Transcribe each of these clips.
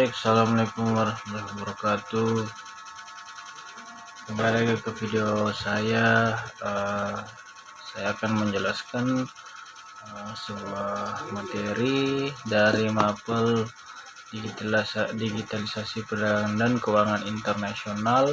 Baik, assalamualaikum warahmatullahi wabarakatuh. Kembali lagi ke video saya. Saya akan menjelaskan sebuah materi dari mapel digitalisasi perdagangan dan keuangan internasional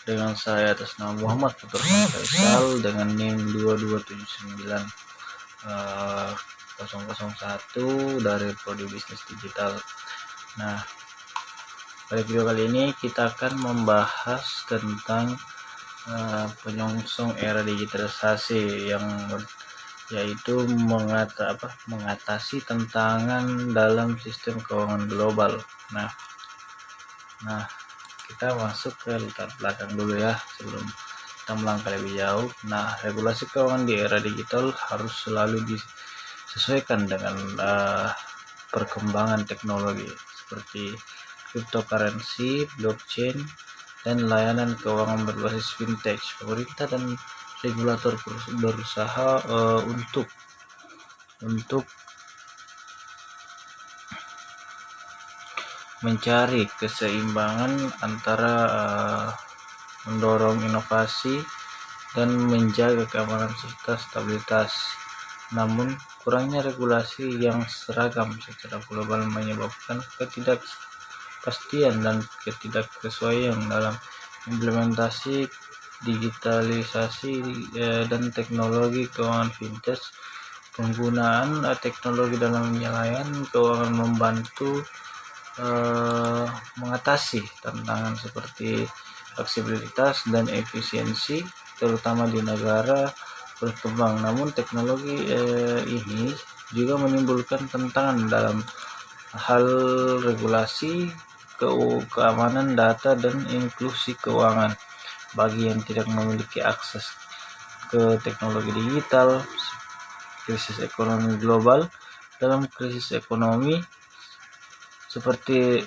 dengan saya atas nama Muhammad Fatur Faisal dengan NIM 2279001 dari Prodi Bisnis Digital. Nah, pada video kali ini kita akan membahas tentang penyongsong era digitalisasi yaitu mengatasi tantangan dalam sistem keuangan global. Nah, kita masuk ke latar belakang dulu ya sebelum kita melangkah lebih jauh. Nah, regulasi keuangan di era digital harus selalu disesuaikan dengan perkembangan teknologi seperti cryptocurrency, blockchain, dan layanan keuangan berbasis fintech. Pemerintah dan regulator berusaha untuk mencari keseimbangan antara mendorong inovasi dan menjaga keamanan serta stabilitas. Namun, kurangnya regulasi yang seragam secara global menyebabkan ketidakpastian dan ketidaksesuaian dalam implementasi digitalisasi dan teknologi keuangan fintech. Penggunaan teknologi dalam layanan keuangan membantu mengatasi tantangan seperti fleksibilitas dan efisiensi, terutama di negara berkembang. Namun teknologi ini juga menimbulkan tantangan dalam hal regulasi, keamanan data, dan inklusi keuangan bagi yang tidak memiliki akses ke teknologi digital. Krisis ekonomi global. Dalam krisis ekonomi seperti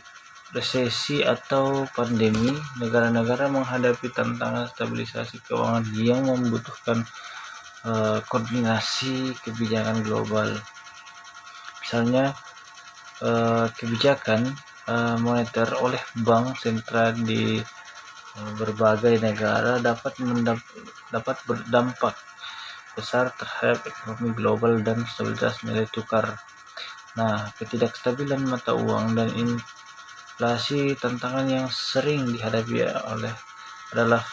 resesi atau pandemi, negara-negara menghadapi tantangan stabilisasi keuangan yang membutuhkan koordinasi kebijakan global. Misalnya, kebijakan moneter oleh bank sentral di berbagai negara dapat berdampak besar terhadap ekonomi global dan stabilitas nilai tukar. Nah, ketidakstabilan mata uang dan inflasi. Tantangan yang sering dihadapi adalah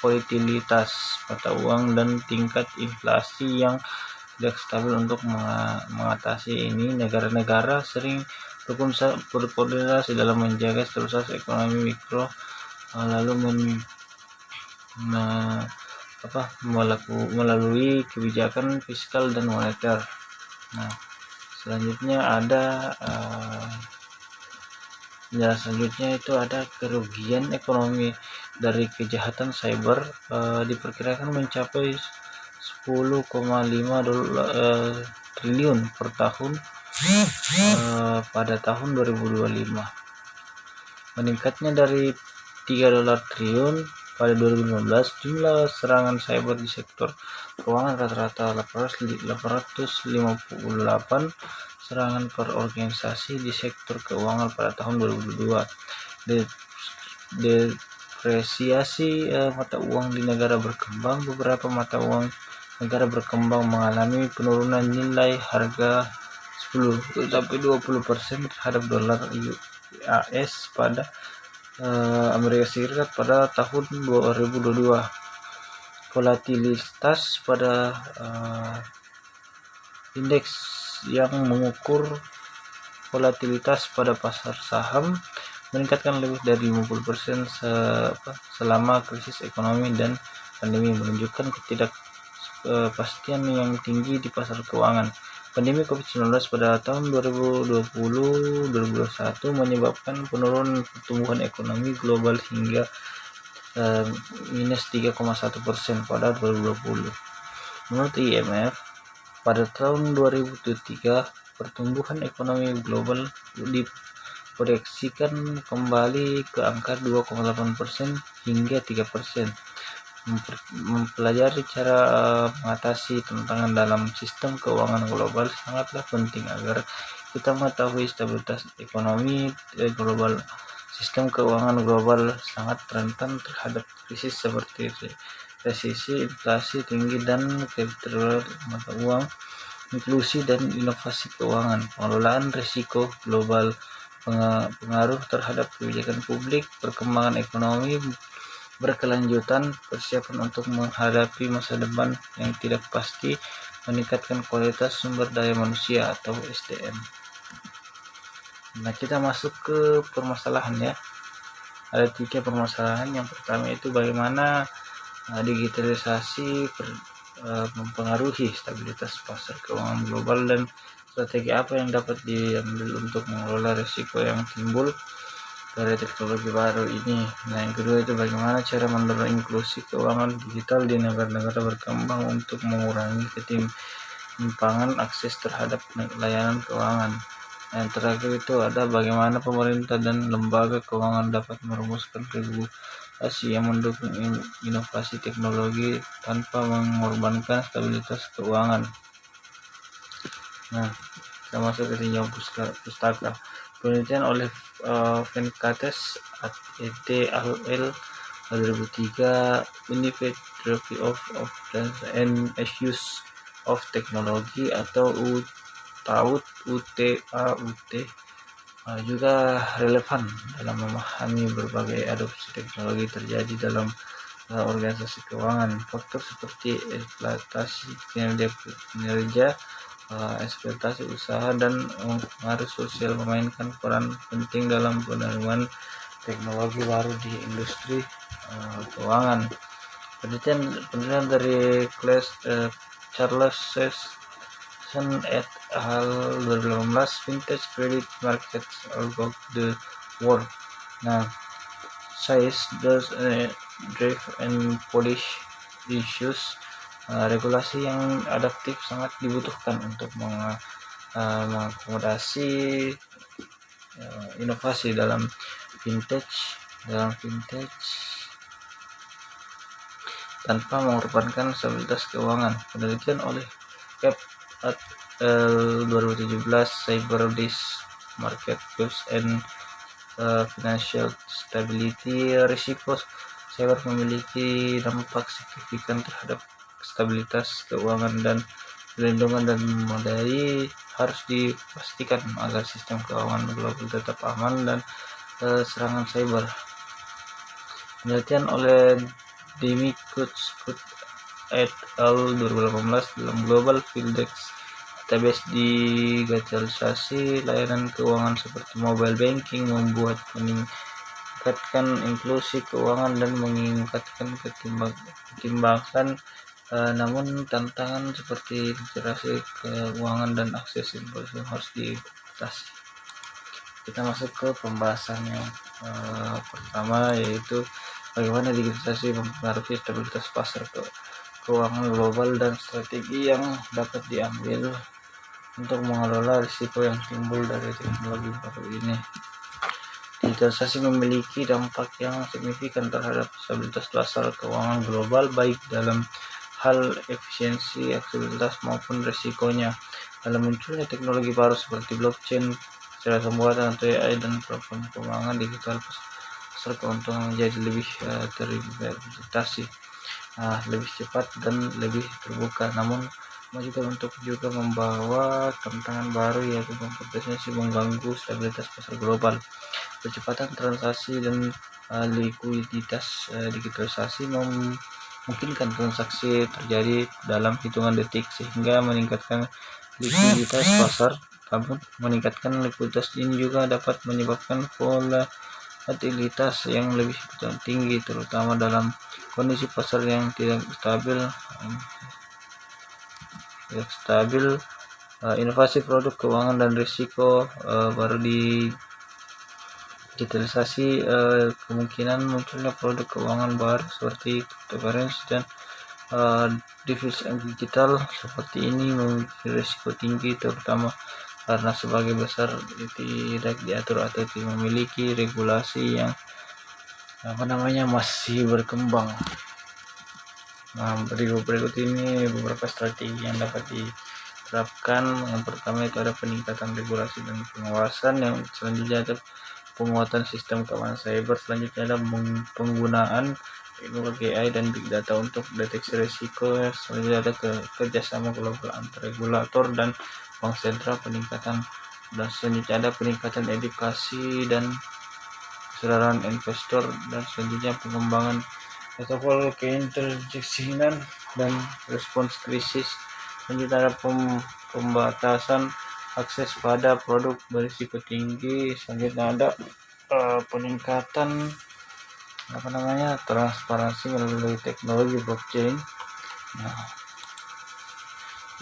volatilitas mata uang dan tingkat inflasi yang tidak stabil. Untuk mengatasi ini, negara-negara sering berkoordinasi dalam menjaga stabilitas ekonomi mikro lalu melalui kebijakan fiskal dan moneter. Nah, selanjutnya itu ada kerugian ekonomi dari kejahatan cyber diperkirakan mencapai 10,5 triliun per tahun pada tahun 2025. Meningkatnya dari 3 triliun pada 2015. Jumlah serangan cyber di sektor keuangan rata-rata 858 serangan per organisasi di sektor keuangan pada tahun 2022. Depresiasi mata uang di negara berkembang. Beberapa mata uang negara berkembang mengalami penurunan nilai harga 10-20% terhadap dolar AS pada Amerika Serikat pada tahun 2022. Volatilitas pada indeks yang mengukur volatilitas pada pasar saham meningkatkan lebih dari 50% selama krisis ekonomi dan pandemi, menunjukkan ketidakpastian yang tinggi di pasar keuangan. Pandemi COVID-19 pada tahun 2020-2021 menyebabkan penurunan pertumbuhan ekonomi global hingga minus 3,1% pada 2020. Menurut IMF, pada tahun 2023 pertumbuhan ekonomi global diproyeksikan kembali ke angka 2,8% hingga 3%. Mempelajari cara mengatasi tantangan dalam sistem keuangan global sangatlah penting agar Kita mengetahui stabilitas ekonomi global. Sistem keuangan global sangat rentan terhadap krisis seperti resesi, inflasi tinggi, dan keterbelahan mata uang. Inklusi dan inovasi keuangan, pengelolaan risiko global, pengaruh terhadap kebijakan publik, perkembangan ekonomi berkelanjutan, persiapan untuk menghadapi masa depan yang tidak pasti, meningkatkan kualitas sumber daya manusia atau SDM. Nah, kita masuk ke permasalahan ya. Ada 3 permasalahan. Yang pertama itu bagaimana digitalisasi mempengaruhi stabilitas pasar keuangan global, dan strategi apa yang dapat diambil untuk mengelola risiko yang timbul dari teknologi baru ini. Nah, yang kedua itu bagaimana cara mendorong inklusi keuangan digital di negara-negara berkembang untuk mengurangi ketimpangan akses terhadap layanan keuangan. Yang terakhir itu ada bagaimana pemerintah dan lembaga keuangan dapat merumuskan regulasi yang mendukung inovasi teknologi tanpa mengorbankan stabilitas keuangan. Nah, kita masuk ke tinjauan pustaka. Penelitian oleh Venkatesh et al. 2003, Benefit Review of and Use of Technology atau UTAUT juga relevan dalam memahami berbagai adopsi teknologi terjadi dalam organisasi keuangan. Faktor seperti eksploitasi kinerja, ekspektasi usaha, dan pengaruh sosial memainkan peran penting dalam penerimaan teknologi baru di industri keuangan. Penelitian dari Charles Sesson et al. 2018, Vintage Credit Markets Around the World. Nah, size, does drive and polish issues. Regulasi yang adaptif sangat dibutuhkan untuk mengakomodasi inovasi dalam vintage tanpa mengorbankan stabilitas keuangan. Penelitian oleh Cap at 2017, Cyber Risk Market Groups and Financial Stability. Risiko cyber memiliki dampak signifikan terhadap stabilitas keuangan, dan perlindungan dan memadai harus dipastikan agar sistem keuangan global tetap aman dan serangan cyber. Penelitian oleh Demi Kutz et al. 2018 dalam Global Fieldex Database, digitalisasi layanan keuangan seperti mobile banking membuat meningkatkan inklusi keuangan dan meningkatkan ketimbangan, namun tantangan seperti literasi keuangan dan akses informasi harus diatasi. Kita masuk ke pembahasan yang pertama, yaitu bagaimana digitalisasi mempengaruhi stabilitas pasar keuangan global dan strategi yang dapat diambil untuk mengelola risiko yang timbul dari teknologi baru ini. Digitalisasi memiliki dampak yang signifikan terhadap stabilitas pasar keuangan global, baik dalam hal efisiensi aksesibilitas maupun risikonya. Dalam munculnya teknologi baru seperti blockchain, kecerdasan buatan atau AI, dan platform keuangan digital, pasar keuntungan menjadi lebih terintegrasi, lebih cepat dan lebih terbuka. Namun juga membawa tantangan baru, yaitu kompetisi mengganggu stabilitas pasar global. Kecepatan transaksi dan likuiditas. Digitalisasi memungkinkan transaksi terjadi dalam hitungan detik sehingga meningkatkan likuiditas pasar. Namun meningkatkan likuiditas ini juga dapat menyebabkan volatilitas yang lebih tinggi, terutama dalam kondisi pasar yang tidak stabil. Inovasi produk keuangan dan risiko baru di digitalisasi. Kemungkinan munculnya produk keuangan baru seperti cryptocurrency dan divisi digital seperti ini memiliki risiko tinggi, terutama karena sebagian besar tidak diatur atau tidak memiliki regulasi yang masih berkembang. Nah, berikut ini beberapa strategi yang dapat terapkan. Yang pertama itu ada peningkatan regulasi dan pengawasan, yang selanjutnya ada penguatan sistem keamanan cyber, selanjutnya ada penggunaan teknologi AI dan big data untuk deteksi risiko, selanjutnya ada kerjasama global antar regulator dan bank sentral, dan selanjutnya ada peningkatan edukasi dan kesadaran investor, dan selanjutnya pengembangan protokol keintelijensian dan respons krisis. Selanjutnya ada pembatasan akses pada produk berisiko tinggi. Selanjutnya ada peningkatan transparansi melalui teknologi blockchain. Nah,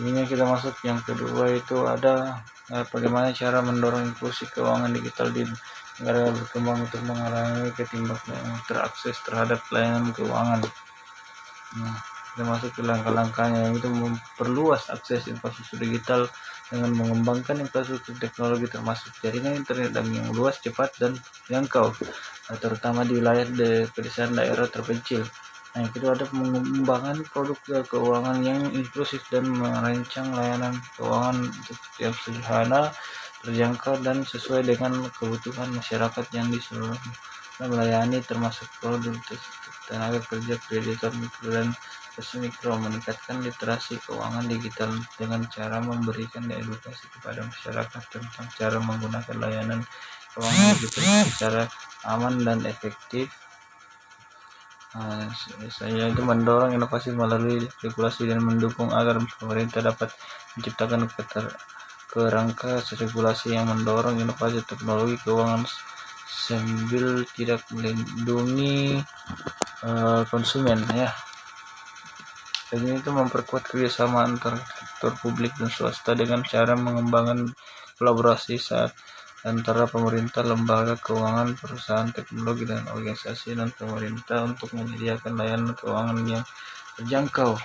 ini kita masuk yang kedua, itu ada bagaimana cara mendorong inklusi keuangan digital di negara berkembang untuk mengurangi ketidakpastian yang terakses terhadap layanan keuangan. Nah, kita masuk ke langkah-langkahnya, yaitu memperluas akses infrastruktur digital dengan mengembangkan infrastruktur teknologi termasuk jaringan internet yang luas, cepat, dan jangkau, terutama di wilayah pedesaan daerah terpencil. Nah, yang kedua ada pengembangan produk keuangan yang inklusif dan merancang layanan keuangan yang sederhana, terjangkau, dan sesuai dengan kebutuhan masyarakat yang disuruh melayani, termasuk produk tenaga kerja, kreditor mikro dan mikro. Meningkatkan literasi keuangan digital dengan cara memberikan edukasi kepada masyarakat tentang cara menggunakan layanan keuangan digital secara aman dan efektif. Saya itu mendorong inovasi melalui regulasi dan mendukung agar pemerintah dapat menciptakan kerangka regulasi yang mendorong inovasi teknologi keuangan sambil tidak melindungi konsumen, ya. Dan itu memperkuat kerjasama antar sektor publik dan swasta dengan cara mengembangkan kolaborasi antara pemerintah, lembaga keuangan, perusahaan teknologi, dan organisasi non-pemerintah untuk menyediakan layanan keuangan yang terjangkau.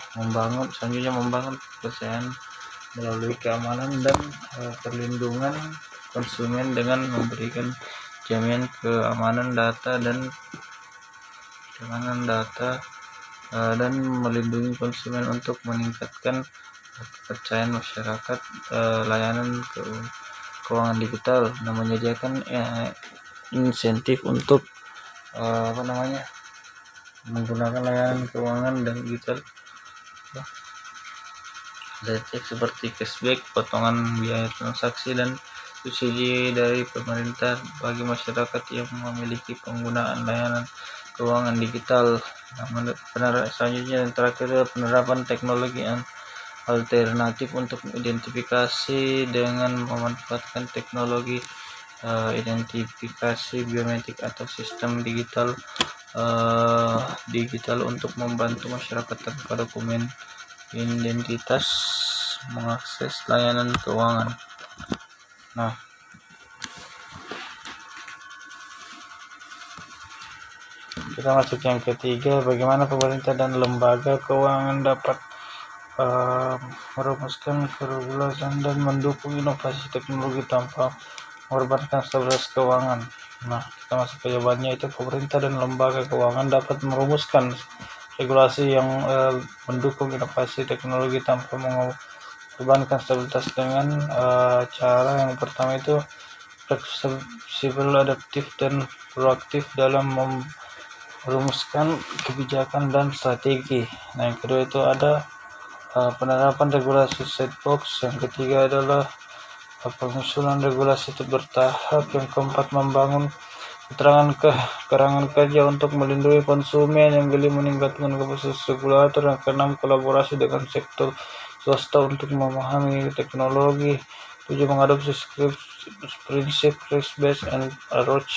Selanjutnya membangun kepercayaan melalui keamanan dan perlindungan konsumen dengan memberikan jaminan keamanan data dan melindungi konsumen untuk meningkatkan kepercayaan masyarakat layanan keuangan digital, dan menyediakan insentif untuk menggunakan layanan keuangan dan digital, seperti cashback, potongan biaya transaksi, dan subsidi dari pemerintah bagi masyarakat yang memiliki penggunaan layanan keuangan digital. Selanjutnya yang terakhir adalah penerapan teknologi alternatif untuk identifikasi dengan memanfaatkan teknologi identifikasi biometrik atau sistem digital untuk membantu masyarakat tanpa dokumen identitas mengakses layanan keuangan. Nah, kita masuk yang ketiga, bagaimana pemerintah dan lembaga keuangan dapat merumuskan keregulasian dan mendukung inovasi teknologi tanpa mengorbankan stabilitas keuangan. Nah, kita masuk ke jawabannya, itu pemerintah dan lembaga keuangan dapat merumuskan regulasi yang mendukung inovasi teknologi tanpa mengorbankan stabilitas dengan cara yang pertama itu fleksibel, adaptif, dan proaktif dalam merumuskan kebijakan dan strategi. Nah, yang kedua itu ada penerapan regulasi sandbox. Yang ketiga adalah pengusulan regulasi bertahap. Yang keempat membangun keterangan kerja untuk melindungi konsumen. Yang kelima meningkatkan kapasitas regulator. Yang keenam kolaborasi dengan sektor swasta untuk memahami teknologi. 7 mengadopsi prinsip risk-based approach,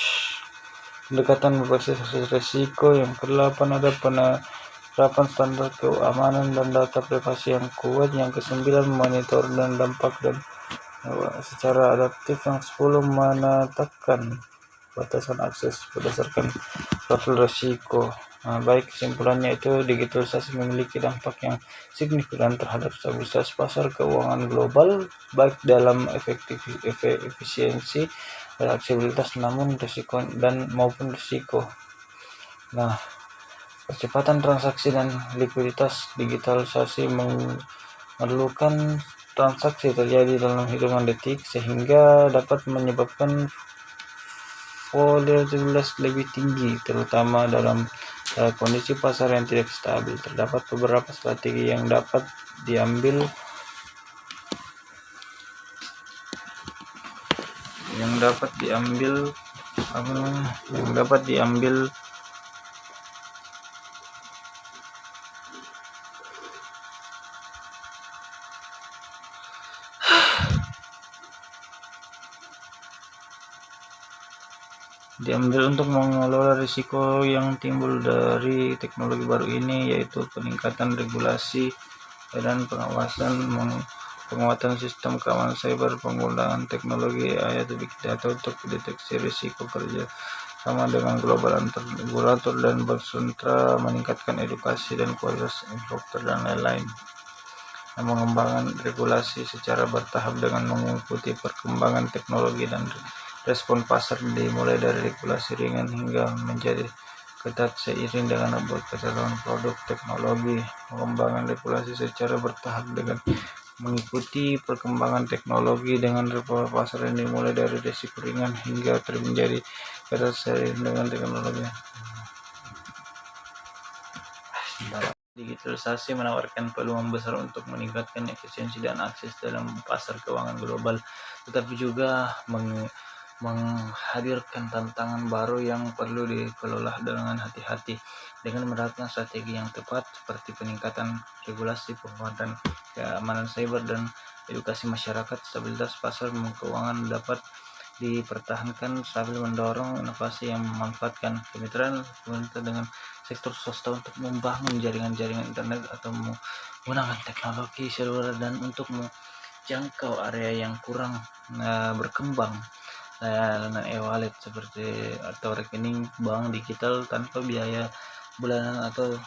pendekatan berbasis risiko. Yang ke-8 ada penerapan standar keamanan dan data privasi yang kuat. Yang ke-9 monitor dan dampak dan secara adaptif. Yang 10 menetapkan batasan akses berdasarkan profil risiko. Baik, kesimpulannya itu digitalisasi memiliki dampak yang signifikan terhadap stabilitas pasar keuangan global, baik dalam efisiensi dan aksesibilitas maupun risiko. Nah, percepatan transaksi dan likuiditas digitalisasi memerlukan transaksi terjadi dalam hitungan detik sehingga dapat menyebabkan volatilitas lebih tinggi, terutama dalam kondisi pasar yang tidak stabil. Terdapat beberapa strategi yang dapat diambil untuk mengelola risiko yang timbul dari teknologi baru ini, yaitu peningkatan regulasi dan penguatan sistem keamanan cyber, penggunaan teknologi AI atau big data untuk deteksi risiko, kerja sama dengan global antar regulator dan bank sentral, meningkatkan edukasi dan kualitas infrastruktur dan lain-lain. Mengembangkan regulasi secara bertahap dengan mengikuti perkembangan teknologi dan respon pasar, dimulai dari regulasi ringan hingga menjadi ketat seiring dengan perkembangan produk teknologi. Mengembangkan regulasi secara bertahap dengan mengikuti perkembangan teknologi dengan respon pasar yang dimulai dari risiko ringan hingga menjadi ketat seiring dengan teknologi. Digitalisasi menawarkan peluang besar untuk meningkatkan efisiensi dan akses dalam pasar keuangan global, tetapi juga menghadirkan tantangan baru yang perlu dikelola dengan hati-hati. Dengan menerapkan strategi yang tepat seperti peningkatan regulasi, penguatan keamanan cyber, dan edukasi masyarakat, stabilitas pasar keuangan dapat dipertahankan sambil mendorong inovasi yang memanfaatkan kemitraan pemerintah dengan sektor swasta untuk membangun jaringan-jaringan internet atau menggunakan teknologi seluler dan untuk menjangkau area yang kurang berkembang. Layanan e-wallet seperti atau rekening bank digital tanpa biaya bulanan atau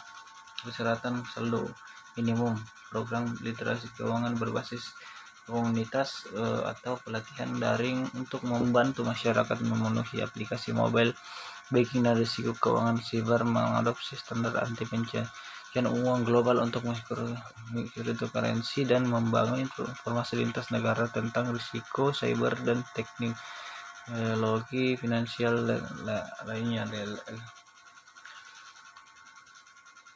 persyaratan saldo minimum, program literasi keuangan berbasis komunitas atau pelatihan daring untuk membantu masyarakat memenuhi aplikasi mobile banking dan risiko keuangan siber, mengadopsi standar anti pencucian uang global untuk cryptocurrency, dan membangun informasi lintas negara tentang risiko cyber dan teknologi finansial lainnya.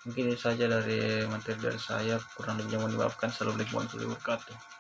Mungkin ini saja dari materi dari saya, kurang lebihnya mohon dimaafkan. Assalamualaikum warahmatullahi wabarakatuh.